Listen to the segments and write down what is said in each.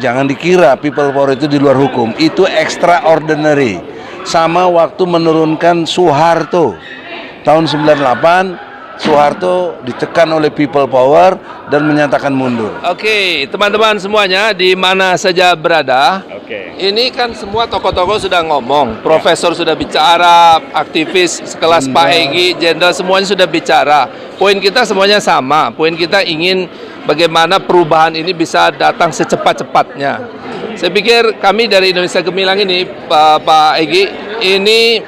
Jangan dikira people power itu di luar hukum, itu extraordinary. Sama waktu menurunkan Soeharto tahun 98, Soeharto ditekan oleh people power dan menyatakan mundur. Oke, teman-teman semuanya di mana saja berada. Ini kan semua tokoh-tokoh sudah ngomong, profesor sudah bicara, aktivis sekelas Pak Egy, jenderal semuanya sudah bicara. Poin kita semuanya sama. Poin kita ingin bagaimana perubahan ini bisa datang secepat-cepatnya. Saya pikir kami dari Indonesia Gemilang ini, Pak Egy, ini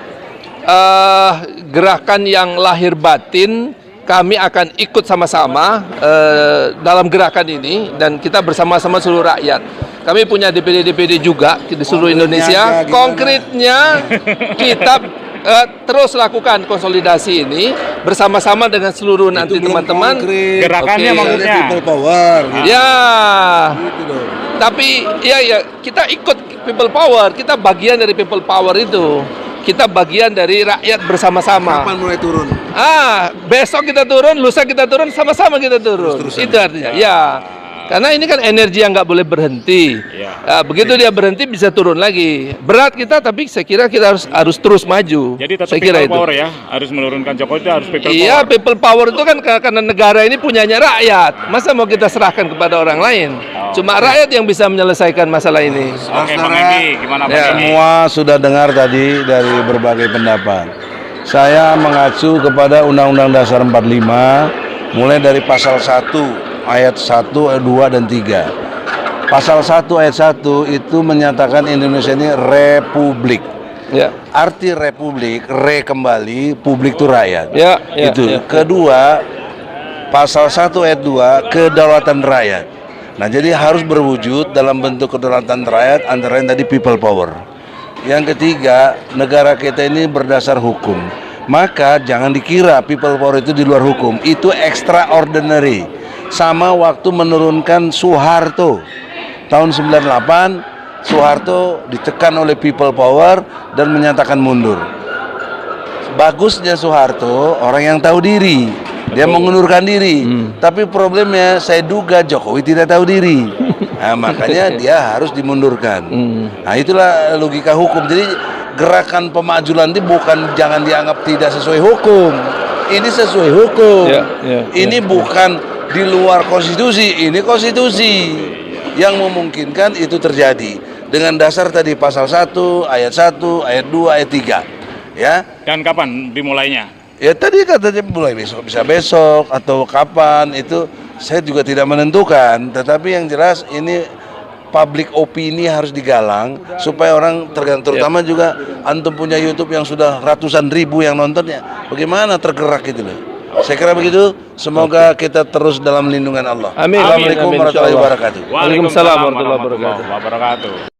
gerakan yang lahir batin. Kami akan ikut sama-sama dalam gerakan ini dan kita bersama-sama seluruh rakyat. Kami punya DPD-DPD juga di seluruh Indonesia. Konkretnya kita terus lakukan konsolidasi ini bersama-sama dengan seluruh nanti teman-teman. Gerakannya maksudnya people power. Ya. Tapi ya kita ikut people power. Kita bagian dari people power itu. Kita bagian dari rakyat bersama-sama. Kapan mulai turun? Besok kita turun, lusa kita turun, sama-sama kita turun. Itu artinya. Ya. Karena ini kan energi yang nggak boleh berhenti. Begitu dia berhenti bisa turun lagi. Berat kita, tapi saya kira kita harus terus maju. Jadi tetap saya kira people power ya, harus menurunkan Jokowi itu harus people power. Iya, people power itu kan karena negara ini punyanya rakyat. Masa mau kita serahkan kepada orang lain? Cuma rakyat yang bisa menyelesaikan masalah ini. Oke, Bang Egy, gimana Bang Egy? Semua sudah dengar tadi dari berbagai pendapat. Saya mengacu kepada Undang-Undang Dasar 45, mulai dari pasal 1, ayat 1, 2, dan 3. Pasal 1, ayat 1 itu menyatakan Indonesia ini republik. Ya. Arti republik, kembali, publik itu rakyat. Ya, itu. ya. Kedua, pasal 1, ayat 2, kedaulatan rakyat. Nah, jadi harus berwujud dalam bentuk kedaulatan rakyat, antara lain tadi people power. Yang ketiga, negara kita ini berdasar hukum. Maka jangan dikira people power itu di luar hukum, itu extraordinary. Sama waktu menurunkan Soeharto tahun 98, Soeharto ditekan oleh people power dan menyatakan mundur. Bagusnya Soeharto orang yang tahu diri, dia mengundurkan diri. Tapi problemnya saya duga Jokowi tidak tahu diri. Nah, makanya dia harus dimundurkan. Nah, itulah logika hukum. Jadi gerakan pemajulan ini bukan jangan dianggap tidak sesuai hukum. Ini sesuai hukum. Ini bukan di luar konstitusi, ini konstitusi yang memungkinkan itu terjadi dengan dasar tadi pasal 1, ayat 1, ayat 2, ayat 3. Ya. Dan kapan dimulainya? Ya tadi katanya mulai besok, bisa besok atau kapan, itu saya juga tidak menentukan. Tetapi yang jelas ini public opini harus digalang supaya orang terutama juga antum punya YouTube yang sudah ratusan ribu yang nontonnya. Bagaimana tergerak itu loh. Saya kira begitu. Semoga kita terus dalam lindungan Allah. Amin. Assalamualaikum warahmatullahi wabarakatuh. Waalaikumsalam warahmatullahi wabarakatuh.